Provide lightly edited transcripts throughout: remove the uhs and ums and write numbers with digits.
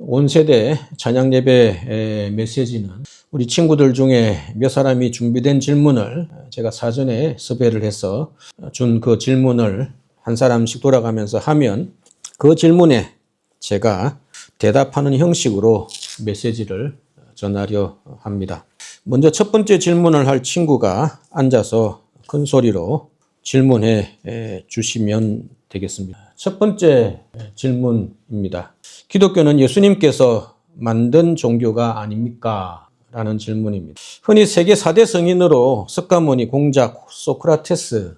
온 세대 찬양 예배 메시지는 우리 친구들 중에 몇 사람이 준비된 질문을 제가 사전에 섭외를 해서 준 그 질문을 한 사람씩 돌아가면서 하면 그 질문에 제가 대답하는 형식으로 메시지를 전하려 합니다. 먼저 첫 번째 질문을 할 친구가 앉아서 큰 소리로 질문해 주시면 되겠습니다. 첫 번째 질문입니다. 기독교는 예수님께서 만든 종교가 아닙니까? 라는 질문입니다. 흔히 세계 4대 성인으로 석가모니, 공자, 소크라테스와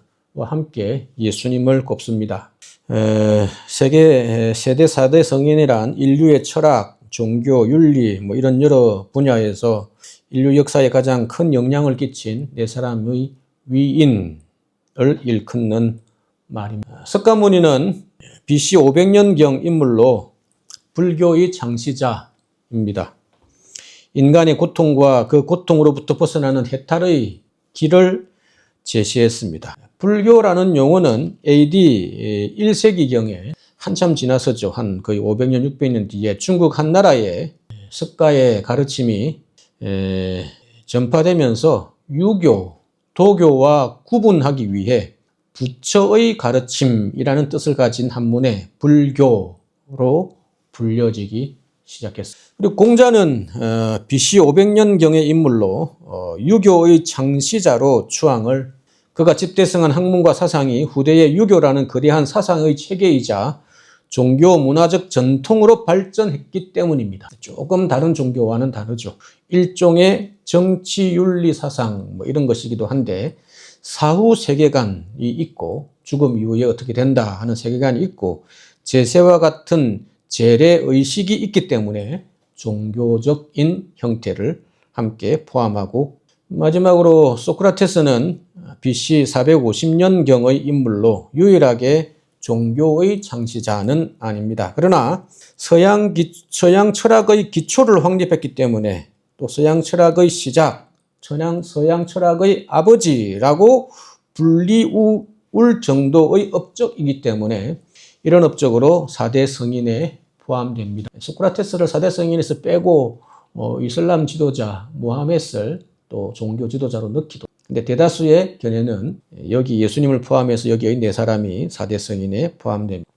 함께 예수님을 꼽습니다. 세계 4대 성인이란 인류의 철학, 종교, 윤리 이런 여러 분야에서 인류 역사에 가장 큰 영향을 끼친 네 사람의 위인을 일컫는 말입니다. 석가모니는 BC 500년경 인물로 불교의 창시자입니다. 인간의 고통과 그 고통으로부터 벗어나는 해탈의 길을 제시했습니다. 불교라는 용어는 AD 1세기경에 한참 지나서죠. 한 거의 500년, 600년 뒤에 중국 한나라에 석가의 가르침이 전파되면서 유교, 도교와 구분하기 위해 부처의 가르침이라는 뜻을 가진 한문에 불교로 불려지기 시작했습니다. 그리고 공자는 BC 500년경의 인물로 유교의 창시자로 추앙을 그가 집대성한 학문과 사상이 후대의 유교라는 거대한 사상의 체계이자 종교 문화적 전통으로 발전했기 때문입니다. 조금 다른 종교와는 다르죠. 일종의 정치 윤리 사상 이런 것이기도 한데 사후 세계관이 있고 죽음 이후에 어떻게 된다 하는 세계관이 있고 제세와 같은 재래의식이 있기 때문에 종교적인 형태를 함께 포함하고 마지막으로 소크라테스는 BC 450년경의 인물로 유일하게 종교의 창시자는 아닙니다. 그러나 서양 철학의 기초를 확립했기 때문에 또 서양 철학의 시작, 서양 철학의 아버지라고 불리울 정도의 업적이기 때문에 이런 업적으로 4대 성인에 포함됩니다. 소크라테스를 4대 성인에서 빼고 이슬람 지도자 무하메스를 또 종교 지도자로 넣기도. 근데 대다수의 견해는 여기 예수님을 포함해서 여기의 네 사람이 4대 성인에 포함됩니다.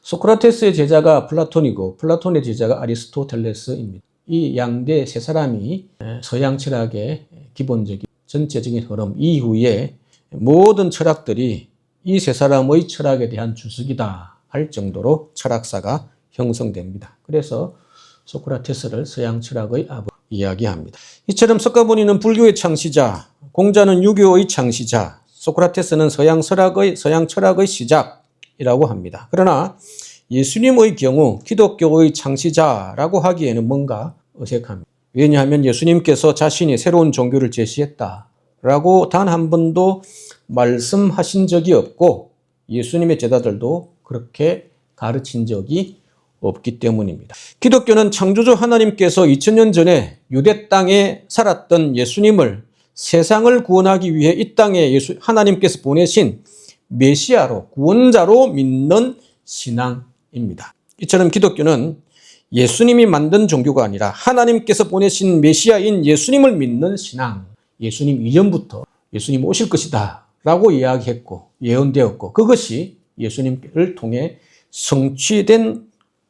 소크라테스의 제자가 플라톤이고 플라톤의 제자가 아리스토텔레스입니다. 이 양대 세 사람이 서양 철학의 기본적인 전체적인 흐름 이후에 모든 철학들이 이 세 사람의 철학에 대한 주석이다 할 정도로 철학사가 형성됩니다. 그래서 소크라테스를 서양 철학의 아버지 이야기합니다. 이처럼 석가모니는 불교의 창시자, 공자는 유교의 창시자, 소크라테스는 서양 철학의 시작이라고 합니다. 그러나 예수님의 경우 기독교의 창시자라고 하기에는 뭔가 어색합니다. 왜냐하면 예수님께서 자신이 새로운 종교를 제시했다라고 단 한 번도 말씀하신 적이 없고 예수님의 제자들도 그렇게 가르친 적이 없기 때문입니다. 기독교는 창조주 하나님께서 2000년 전에 유대 땅에 살았던 예수님을 세상을 구원하기 위해 이 땅에 하나님께서 보내신 메시아로 구원자로 믿는 신앙입니다. 이처럼 기독교는 예수님이 만든 종교가 아니라 하나님께서 보내신 메시아인 예수님을 믿는 신앙. 예수님 이전부터 예수님 오실 것이다 라고 이야기했고 예언되었고 그것이 예수님을 통해 성취된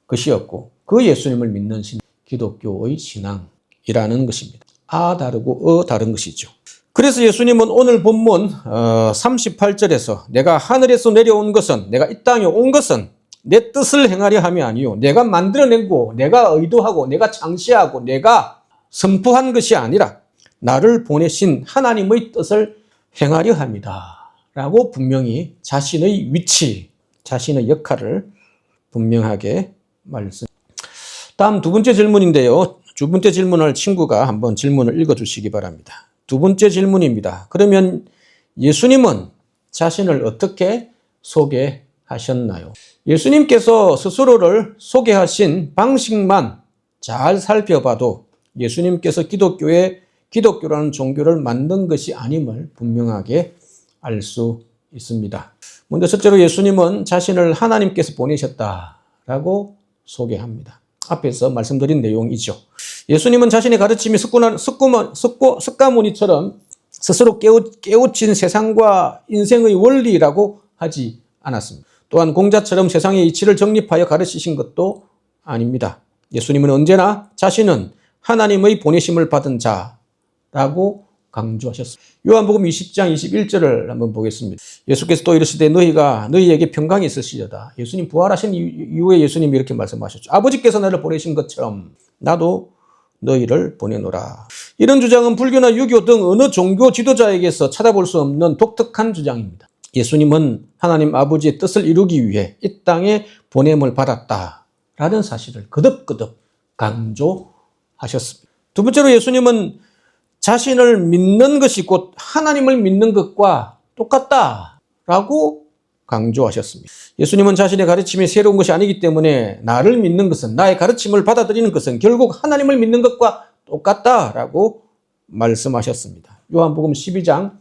것이었고 그 예수님을 믿는 신앙, 기독교의 신앙이라는 것입니다. 다르고 다른 것이죠. 그래서 예수님은 오늘 본문 38절에서 내가 하늘에서 내려온 것은 내가 이 땅에 온 것은 내 뜻을 행하려 함이 아니요 내가 만들어내고 내가 의도하고 내가 창시하고 내가 선포한 것이 아니라 나를 보내신 하나님의 뜻을 행하려 합니다. 라고 분명히 자신의 위치, 자신의 역할을 분명하게 말씀. 다음 두 번째 질문인데요. 두 번째 질문을 친구가 한번 질문을 읽어주시기 바랍니다. 두 번째 질문입니다. 그러면 예수님은 자신을 어떻게 소개하셨나요? 예수님께서 스스로를 소개하신 방식만 잘 살펴봐도 예수님께서 기독교라는 종교를 만든 것이 아님을 분명하게 알 수 있습니다. 먼저 첫째로 예수님은 자신을 하나님께서 보내셨다라고 소개합니다. 앞에서 말씀드린 내용이죠. 예수님은 자신의 가르침이 습가무늬처럼 스스로 깨우친 세상과 인생의 원리라고 하지 않았습니다. 또한 공자처럼 세상의 이치를 정립하여 가르치신 것도 아닙니다. 예수님은 언제나 자신은 하나님의 보내심을 받은 자라고 강조하셨습니다. 요한복음 20장 21절을 한번 보겠습니다. 예수께서 또 이르시되 너희가 너희에게 평강이 있으시려다. 예수님 부활하신 이후에 예수님이 이렇게 말씀하셨죠. 아버지께서 나를 보내신 것처럼 나도 너희를 보내노라. 이런 주장은 불교나 유교 등 어느 종교 지도자에게서 찾아볼 수 없는 독특한 주장입니다. 예수님은 하나님 아버지의 뜻을 이루기 위해 이 땅에 보냄을 받았다라는 사실을 거듭거듭 강조하셨습니다. 두 번째로 예수님은 자신을 믿는 것이 곧 하나님을 믿는 것과 똑같다라고 강조하셨습니다. 예수님은 자신의 가르침이 새로운 것이 아니기 때문에 나를 믿는 것은, 나의 가르침을 받아들이는 것은 결국 하나님을 믿는 것과 똑같다라고 말씀하셨습니다. 요한복음 12장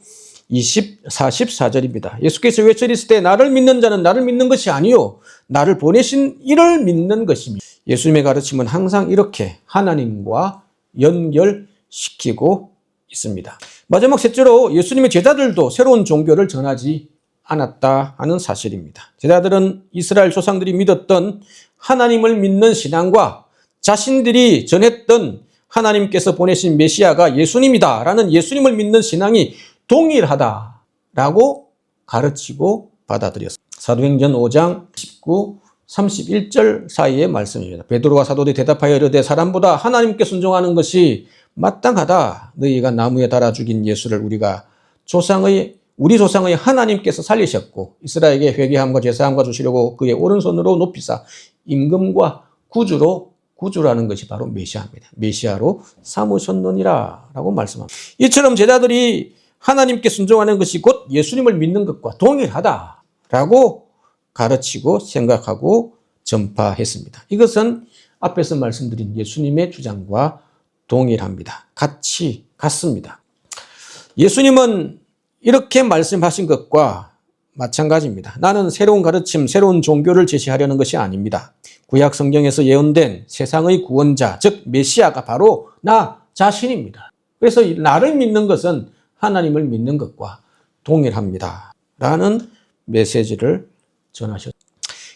44절입니다. 예수께서 외치시되 때 나를 믿는 자는 나를 믿는 것이 아니요 나를 보내신 이를 믿는 것입니다. 예수님의 가르침은 항상 이렇게 하나님과 연결시키고 있습니다. 마지막 셋째로 예수님의 제자들도 새로운 종교를 전하지 않았다 하는 사실입니다. 제자들은 이스라엘 조상들이 믿었던 하나님을 믿는 신앙과 자신들이 전했던 하나님께서 보내신 메시아가 예수님이다 라는 예수님을 믿는 신앙이 동일하다라고 가르치고 받아들였습니다. 사도행전 5장 19, 31절 사이의 말씀입니다. 베드로와 사도들이 대답하여 이르되 사람보다 하나님께 순종하는 것이 마땅하다. 너희가 나무에 달아 죽인 예수를 우리 조상의 하나님께서 살리셨고 이스라엘에게 회개함과 제사함과 주시려고 그의 오른손으로 높이사 임금과 구주라는 것이 바로 메시아입니다. 메시아로 삼으셨느니라 라고 말씀합니다. 이처럼 제자들이 하나님께 순종하는 것이 곧 예수님을 믿는 것과 동일하다라고 가르치고 생각하고 전파했습니다. 이것은 앞에서 말씀드린 예수님의 주장과 동일합니다. 같습니다. 예수님은 이렇게 말씀하신 것과 마찬가지입니다. 나는 새로운 가르침, 새로운 종교를 제시하려는 것이 아닙니다. 구약 성경에서 예언된 세상의 구원자, 즉 메시아가 바로 나 자신입니다. 그래서 나를 믿는 것은 하나님을 믿는 것과 동일합니다. 라는 메시지를 전하셨습니다.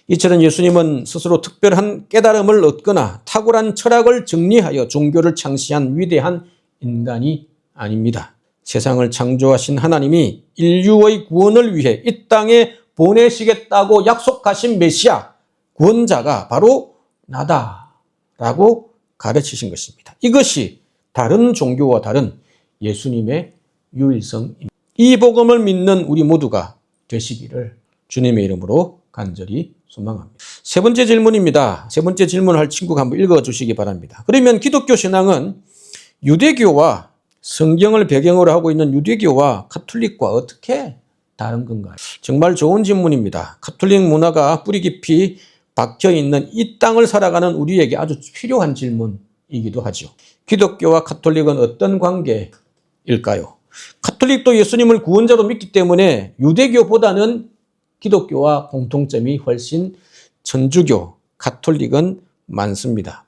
이처럼 예수님은 스스로 특별한 깨달음을 얻거나 탁월한 철학을 정리하여 종교를 창시한 위대한 인간이 아닙니다. 세상을 창조하신 하나님이 인류의 구원을 위해 이 땅에 보내시겠다고 약속하신 메시아, 구원자가 바로 나다라고 가르치신 것입니다. 이것이 다른 종교와 다른 예수님의 유일성입니다. 이 복음을 믿는 우리 모두가 되시기를 주님의 이름으로 간절히 소망합니다. 세 번째 질문입니다. 세 번째 질문을 할 친구가 한번 읽어주시기 바랍니다. 그러면 기독교 신앙은 유대교와 성경을 배경으로 하고 있는 유대교와 가톨릭과 어떻게 다른 건가요? 정말 좋은 질문입니다. 가톨릭 문화가 뿌리 깊이 박혀있는 이 땅을 살아가는 우리에게 아주 필요한 질문이기도 하죠. 기독교와 가톨릭은 어떤 관계일까요? 가톨릭도 예수님을 구원자로 믿기 때문에 유대교보다는 기독교와 공통점이 훨씬 천주교, 가톨릭은 많습니다.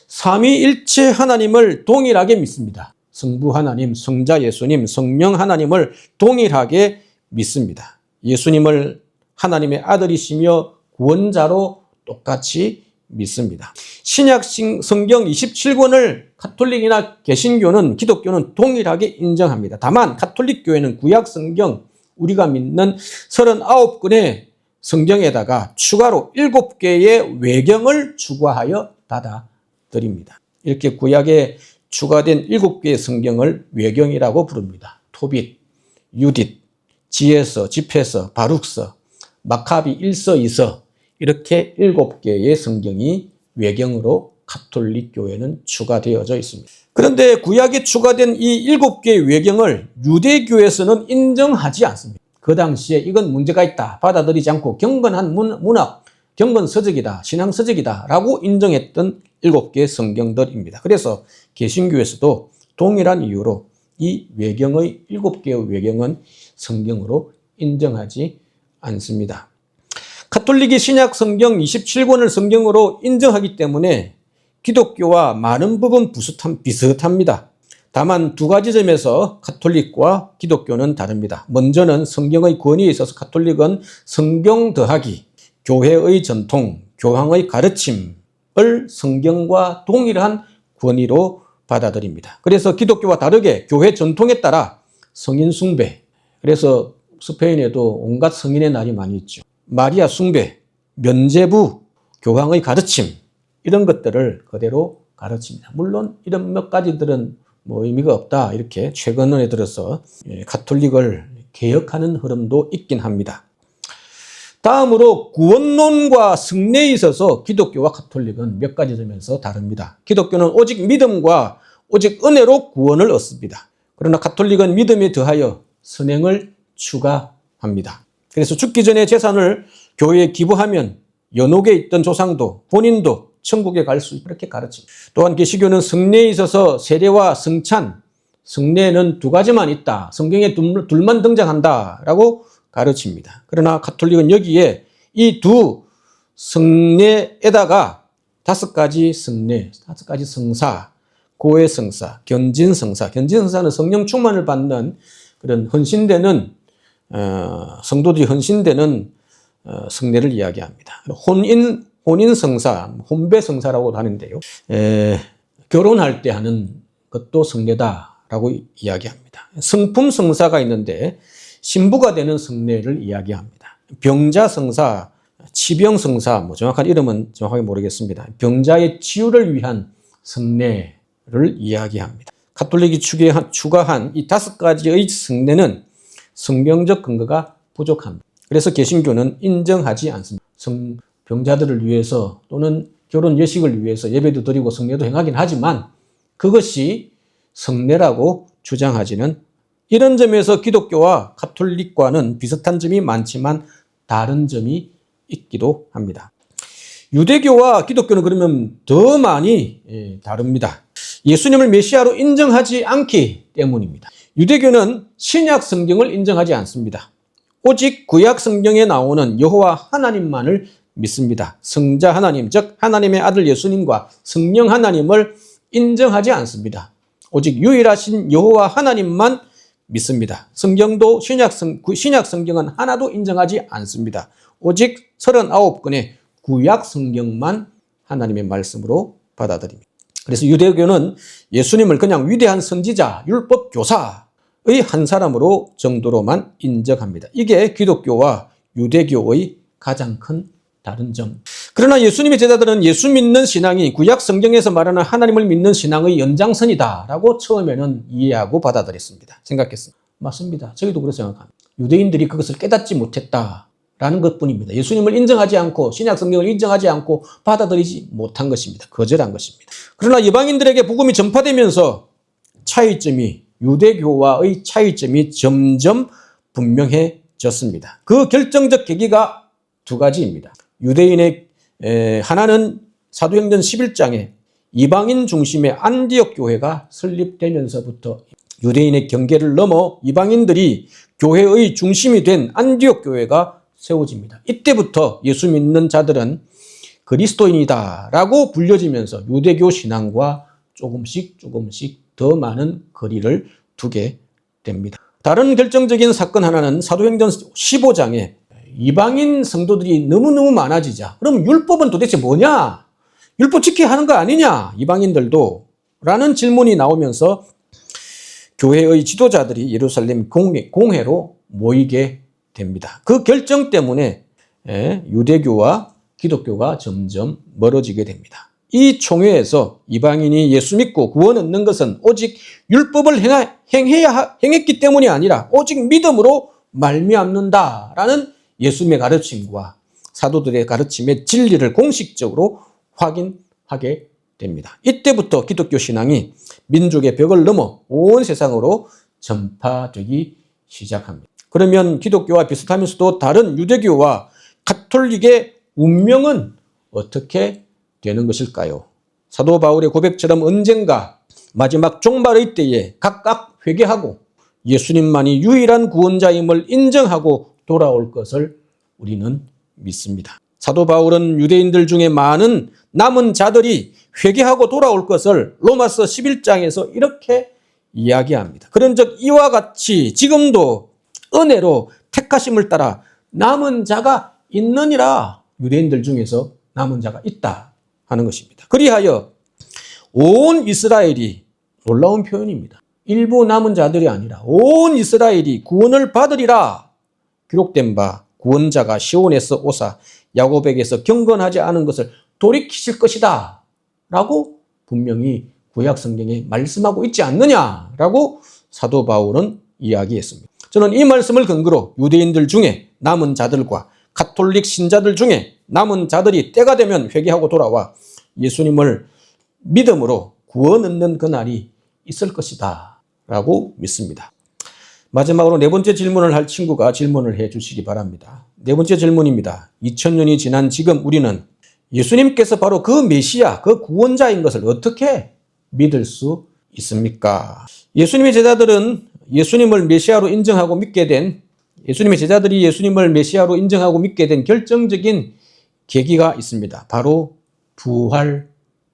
삼위일체 하나님을 동일하게 믿습니다. 성부 하나님, 성자 예수님, 성령 하나님을 동일하게 믿습니다. 예수님을 하나님의 아들이시며 구원자로 똑같이 믿습니다. 신약 성경 27권을 가톨릭이나 개신교는 기독교는 동일하게 인정합니다. 다만 가톨릭 교회는 구약 성경 우리가 믿는 39권의 성경에다가 추가로 7개의 외경을 추가하여 받아들입니다. 이렇게 구약에 추가된 7개의 성경을 외경이라고 부릅니다. 토빗, 유딧, 지혜서, 집회서, 바룩서, 마카비 1서, 2서 이렇게 7개의 성경이 외경으로 가톨릭 교회는 추가되어져 있습니다. 그런데 구약에 추가된 이 7개의 외경을 유대교에서는 인정하지 않습니다. 그 당시에 이건 문제가 있다, 받아들이지 않고 경건한 문학, 경건서적이다, 신앙서적이다 라고 인정했던 7개의 성경들입니다. 그래서 개신교에서도 동일한 이유로 이 외경의 7개의 외경은 성경으로 인정하지 않습니다. 가톨릭이 신약 성경 27권을 성경으로 인정하기 때문에 기독교와 많은 부분 비슷합니다. 다만 두 가지 점에서 가톨릭과 기독교는 다릅니다. 먼저는 성경의 권위에 있어서 가톨릭은 성경 더하기, 교회의 전통, 교황의 가르침을 성경과 동일한 권위로 받아들입니다. 그래서 기독교와 다르게 교회 전통에 따라 성인 숭배, 그래서 스페인에도 온갖 성인의 날이 많이 있죠. 마리아 숭배, 면죄부, 교황의 가르침, 이런 것들을 그대로 가르칩니다. 물론 이런 몇 가지들은 의미가 없다, 이렇게 최근에 들어서 가톨릭을 개혁하는 흐름도 있긴 합니다. 다음으로 구원론과 승례에 있어서 기독교와 가톨릭은 몇 가지 점에서 다릅니다. 기독교는 오직 믿음과 오직 은혜로 구원을 얻습니다. 그러나 가톨릭은 믿음에 더하여 선행을 추가합니다. 그래서 죽기 전에 재산을 교회에 기부하면 연옥에 있던 조상도 본인도 천국에 갈 수 있다, 이렇게 가르칩니다. 또한 계시교는 성례에 있어서 세례와 성찬, 성례는 두 가지만 있다, 성경에 둘만 등장한다라고 가르칩니다. 그러나 가톨릭은 여기에 이 두 성례에다가 5가지 성례, 5가지 성사, 고해성사, 견진성사, 견진성사는 성령 충만을 받는 그런 헌신되는 성도들이 헌신되는 성례를 이야기합니다. 혼인성사, 혼배성사라고도 하는데요. 결혼할 때 하는 것도 성례다라고 이야기합니다. 성품성사가 있는데 신부가 되는 성례를 이야기합니다. 병자성사, 치병성사, 정확한 이름은 정확하게 모르겠습니다. 병자의 치유를 위한 성례를 이야기합니다. 가톨릭이 추가한 이 5가지의 성례는 성경적 근거가 부족합니다. 그래서 개신교는 인정하지 않습니다. 병자들을 위해서 또는 결혼 예식을 위해서 예배도 드리고 성례도 행하긴 하지만 그것이 성례라고 주장하지는, 이런 점에서 기독교와 가톨릭과는 비슷한 점이 많지만 다른 점이 있기도 합니다. 유대교와 기독교는 그러면 더 많이 다릅니다. 예수님을 메시아로 인정하지 않기 때문입니다. 유대교는 신약 성경을 인정하지 않습니다. 오직 구약 성경에 나오는 여호와 하나님만을 믿습니다. 성자 하나님, 즉 하나님의 아들 예수님과 성령 하나님을 인정하지 않습니다. 오직 유일하신 여호와 하나님만 믿습니다. 성경도 신약 성경은 하나도 인정하지 않습니다. 오직 39권의 구약 성경만 하나님의 말씀으로 받아들입니다. 그래서 유대교는 예수님을 그냥 위대한 선지자, 율법 교사의 한 사람으로 정도로만 인정합니다. 이게 기독교와 유대교의 가장 큰 다른 점. 그러나 예수님의 제자들은 예수 믿는 신앙이 구약 성경에서 말하는 하나님을 믿는 신앙의 연장선이다라고 처음에는 이해하고 받아들였습니다. 생각했습니다. 맞습니다. 저희도 그렇게 생각합니다. 유대인들이 그것을 깨닫지 못했다라는 것뿐입니다. 예수님을 인정하지 않고 신약 성경을 인정하지 않고 받아들이지 못한 것입니다. 거절한 것입니다. 그러나 이방인들에게 복음이 전파되면서 유대교와의 차이점이 점점 분명해졌습니다. 그 결정적 계기가 2가지입니다. 유대인의 하나는 사도행전 11장에 이방인 중심의 안디옥 교회가 설립되면서부터 유대인의 경계를 넘어 이방인들이 교회의 중심이 된 안디옥 교회가 세워집니다. 이때부터 예수 믿는 자들은 그리스도인이다라고 불려지면서 유대교 신앙과 조금씩 더 많은 거리를 두게 됩니다. 다른 결정적인 사건 하나는 사도행전 15장에 이방인 성도들이 너무너무 많아지자, 그럼 율법은 도대체 뭐냐? 율법 지켜야 하는 거 아니냐? 이방인들도? 라는 질문이 나오면서 교회의 지도자들이 예루살렘 공회로 모이게 됩니다. 그 결정 때문에 유대교와 기독교가 점점 멀어지게 됩니다. 이 총회에서 이방인이 예수 믿고 구원 얻는 것은 오직 율법을 행했기 때문이 아니라 오직 믿음으로 말미암는다라는 예수님의 가르침과 사도들의 가르침의 진리를 공식적으로 확인하게 됩니다. 이때부터 기독교 신앙이 민족의 벽을 넘어 온 세상으로 전파되기 시작합니다. 그러면 기독교와 비슷하면서도 다른 유대교와 가톨릭의 운명은 어떻게 되는 것일까요? 사도 바울의 고백처럼 언젠가 마지막 종말의 때에 각각 회개하고 예수님만이 유일한 구원자임을 인정하고 돌아올 것을 우리는 믿습니다. 사도 바울은 유대인들 중에 많은 남은 자들이 회개하고 돌아올 것을 로마서 11장에서 이렇게 이야기합니다. 그런즉 이와 같이 지금도 은혜로 택하심을 따라 남은 자가 있느니라. 유대인들 중에서 남은 자가 있다 하는 것입니다. 그리하여 온 이스라엘이, 놀라운 표현입니다. 일부 남은 자들이 아니라 온 이스라엘이 구원을 받으리라. 기록된 바 구원자가 시온에서 오사 야곱에게서 경건하지 않은 것을 돌이키실 것이다 라고 분명히 구약 성경에 말씀하고 있지 않느냐라고 사도 바울은 이야기했습니다. 저는 이 말씀을 근거로 유대인들 중에 남은 자들과 가톨릭 신자들 중에 남은 자들이 때가 되면 회개하고 돌아와 예수님을 믿음으로 구원 얻는 그날이 있을 것이다 라고 믿습니다. 마지막으로 네 번째 질문을 할 친구가 질문을 해 주시기 바랍니다. 네 번째 질문입니다. 2000년이 지난 지금 우리는 예수님께서 바로 그 메시아, 그 구원자인 것을 어떻게 믿을 수 있습니까? 예수님의 제자들이 예수님을 메시아로 인정하고 믿게 된 결정적인 계기가 있습니다. 바로 부활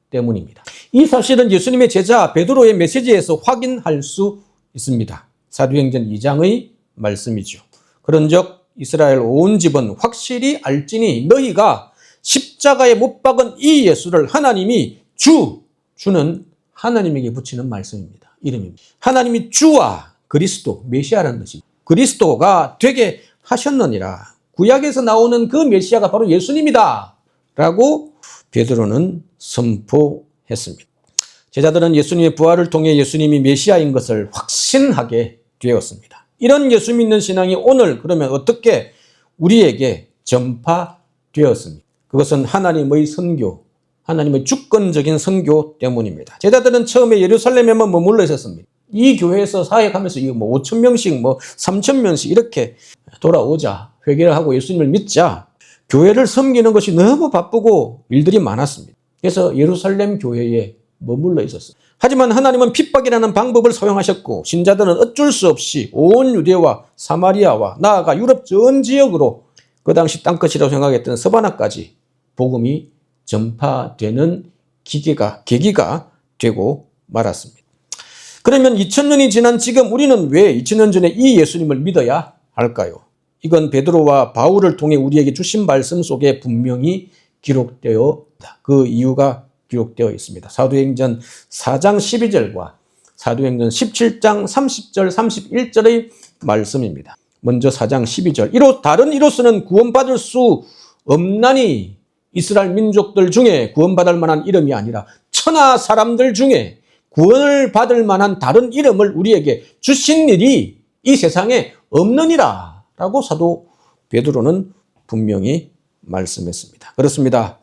때문입니다. 이 사실은 예수님의 제자 베드로의 메시지에서 확인할 수 있습니다. 사도행전 2장의 말씀이죠. 그런즉 이스라엘 온 집은 확실히 알지니 너희가 십자가에 못 박은 이 예수를 하나님이 주는 하나님에게 붙이는 말씀입니다. 이름입니다. 하나님이 주와 그리스도, 메시아라는 뜻입니다. 그리스도가 되게 하셨느니라. 구약에서 나오는 그 메시아가 바로 예수님이다 라고 베드로는 선포했습니다. 제자들은 예수님의 부활을 통해 예수님이 메시아인 것을 확신하게 되었습니다. 이런 예수 믿는 신앙이 오늘 그러면 어떻게 우리에게 전파되었습니까? 그것은 하나님의 선교, 하나님의 주권적인 선교 때문입니다. 제자들은 처음에 예루살렘에만 머물러 있었습니다. 이 교회에서 사역하면서 5,000명씩 3,000명씩 이렇게 돌아오자, 회개를 하고 예수님을 믿자, 교회를 섬기는 것이 너무 바쁘고 일들이 많았습니다. 그래서 예루살렘 교회에 머물러 있었어요. 하지만 하나님은 핍박이라는 방법을 사용하셨고 신자들은 어쩔 수 없이 온 유대와 사마리아와 나아가 유럽 전 지역으로 그 당시 땅끝이라고 생각했던 서바나까지 복음이 전파되는 계기가 되고 말았습니다. 그러면 2000년이 지난 지금 우리는 왜 2000년 전에 이 예수님을 믿어야 할까요? 이건 베드로와 바울을 통해 우리에게 주신 말씀 속에 분명히 기록되어 있다. 그 이유가 기록되어 있습니다. 사도행전 4장 12절과 사도행전 17장 30절 31절의 말씀입니다. 먼저 4장 12절. 다른 이로서는 구원받을 수 없나니 이스라엘 민족들 중에 구원받을 만한 이름이 아니라 천하 사람들 중에 구원을 받을 만한 다른 이름을 우리에게 주신 일이 이 세상에 없느니라 라고 사도 베드로는 분명히 말씀했습니다. 그렇습니다.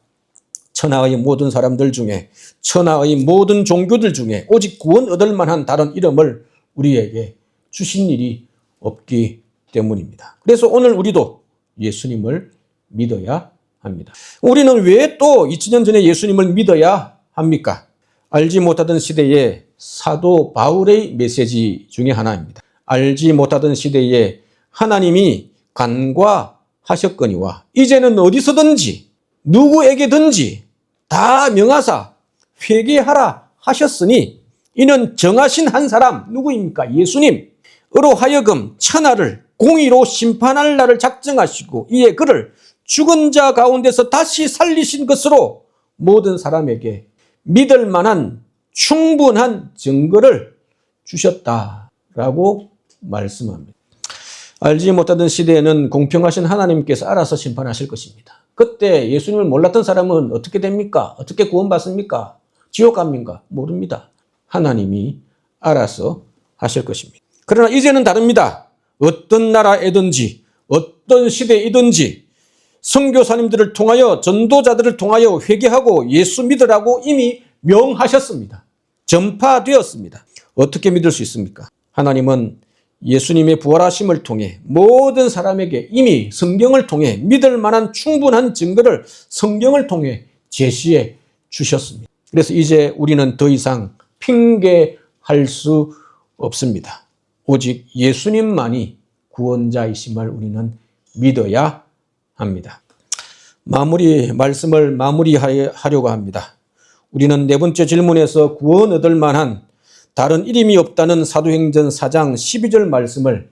천하의 모든 사람들 중에, 천하의 모든 종교들 중에 오직 구원 얻을 만한 다른 이름을 우리에게 주신 일이 없기 때문입니다. 그래서 오늘 우리도 예수님을 믿어야 합니다. 우리는 왜 또 2000년 전에 예수님을 믿어야 합니까? 알지 못하던 시대에 사도 바울의 메시지 중에 하나입니다. 알지 못하던 시대에 하나님이 간과하셨거니와 이제는 어디서든지 누구에게든지 다 명하사 회개하라 하셨으니 이는 정하신 한 사람 누구입니까? 예수님으로 하여금 천하를 공의로 심판할 날을 작정하시고 이에 그를 죽은 자 가운데서 다시 살리신 것으로 모든 사람에게 믿을 만한 충분한 증거를 주셨다라고 말씀합니다. 알지 못하던 시대에는 공평하신 하나님께서 알아서 심판하실 것입니다. 그때 예수님을 몰랐던 사람은 어떻게 됩니까? 어떻게 구원받습니까? 지옥 갑니까? 모릅니다. 하나님이 알아서 하실 것입니다. 그러나 이제는 다릅니다. 어떤 나라에든지 어떤 시대이든지 선교사님들을 통하여 전도자들을 통하여 회개하고 예수 믿으라고 이미 명하셨습니다. 전파되었습니다. 어떻게 믿을 수 있습니까? 하나님은 예수님의 부활하심을 통해 모든 사람에게 이미 성경을 통해 믿을 만한 충분한 증거를 성경을 통해 제시해 주셨습니다. 그래서 이제 우리는 더 이상 핑계할 수 없습니다. 오직 예수님만이 구원자이심을 우리는 믿어야 합니다. 말씀을 마무리하려고 합니다. 우리는 네 번째 질문에서 구원 얻을 만한 다른 이름이 없다는 사도행전 4장 12절 말씀을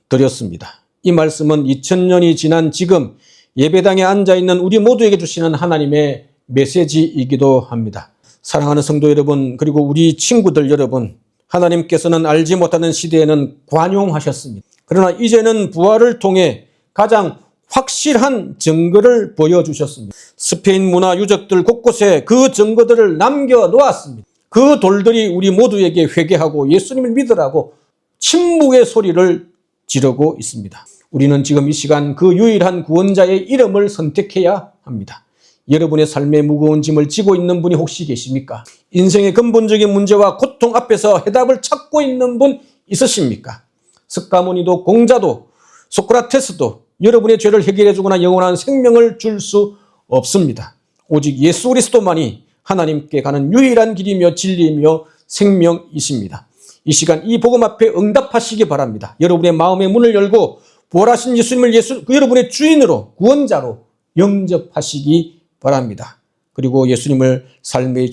드렸습니다. 이 말씀은 2000년이 지난 지금 예배당에 앉아있는 우리 모두에게 주시는 하나님의 메시지이기도 합니다. 사랑하는 성도 여러분, 그리고 우리 친구들 여러분, 하나님께서는 알지 못하는 시대에는 관용하셨습니다. 그러나 이제는 부활을 통해 가장 확실한 증거를 보여주셨습니다. 스페인 문화 유적들 곳곳에 그 증거들을 남겨놓았습니다. 그 돌들이 우리 모두에게 회개하고 예수님을 믿으라고 침묵의 소리를 지르고 있습니다. 우리는 지금 이 시간 그 유일한 구원자의 이름을 선택해야 합니다. 여러분의 삶의 무거운 짐을 지고 있는 분이 혹시 계십니까? 인생의 근본적인 문제와 고통 앞에서 해답을 찾고 있는 분 있으십니까? 스가모니도 공자도 소크라테스도 여러분의 죄를 해결해 주거나 영원한 생명을 줄 수 없습니다. 오직 예수 그리스도만이 하나님께 가는 유일한 길이며 진리이며 생명이십니다. 이 시간 이 복음 앞에 응답하시기 바랍니다. 여러분의 마음의 문을 열고 부활하신 예수님을 여러분의 주인으로 구원자로 영접하시기 바랍니다. 그리고 예수님을 삶의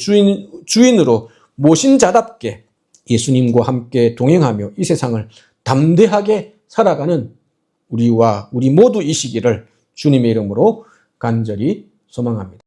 주인으로 모신 자답게 예수님과 함께 동행하며 이 세상을 담대하게 살아가는 우리와 우리 모두이시기를 주님의 이름으로 간절히 소망합니다.